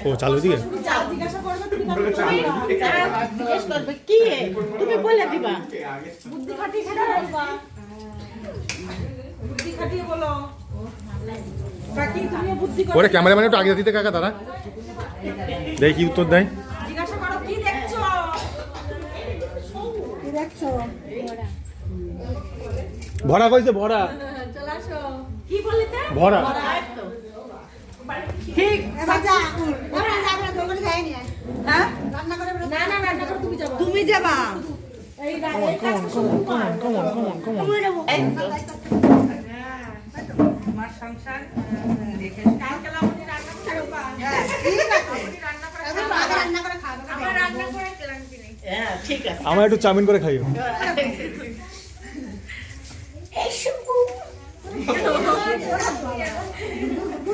ও চালু দিকে জিজ্ঞাসা করবে তুমি জিজ্ঞেস করবে কি তুমি বলে দিবা বুদ্ধি খাটিয়ে বলবা বুদ্ধি খাটিয়ে বলো বাকি তুমি বুদ্ধি করে ওরে ক্যামেরাম্যান একটু আগে দিতে কাকা দাদা দেখি কি উত্তর দেয় জিজ্ঞাসা করো কি দেখছো কি দেখছো ভরা কইছে ভরা চলে আসো কি বলিতে ভরা ঠিক এবার যা আমরা যাবো দোকানে যাইনি হ্যাঁ রান্না করে না না রান্না করে তুমি যাবা এই আমার সংসার দেখে কালকে লাবণী রান্না করে খাওয়া হ্যাঁ ঠিক আছে রান্না করে খাবো আমরা রান্না করে ক্লান্তি নেই হ্যাঁ ঠিক আছে আমার একটু চাউমিন করে খাইও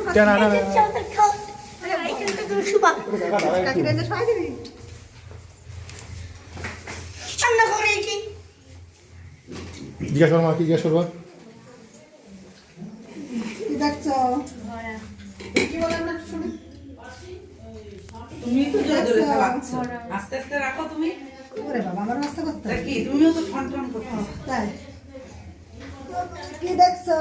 কেন না জিজ্ঞাসা করবো কি জিজ্ঞাসা করবো তুমি তো জোরে জোরে খাওয়াচ্ছ আস্তে আস্তে রাখো তুমি ওরে বাবা আমার আস্তে করতে কি তুমিও তো ঠন ঠন করছো তাই কি দেখছো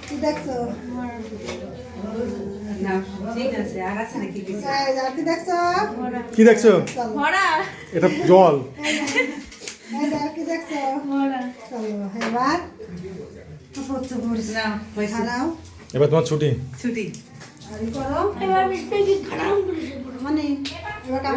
কি দেখছো না ঠিক আছে আর আছে নাকি কিছু কি দেখছো কি দেখছো ভরা এটা জল এই কি দেখছো ভরা চলো এবার পড়তে পড়ছ না পয়সা নাও এবার তোমার ছুটি ছুটি আর করো এবার বেশি খারাপ মানে এবার কাম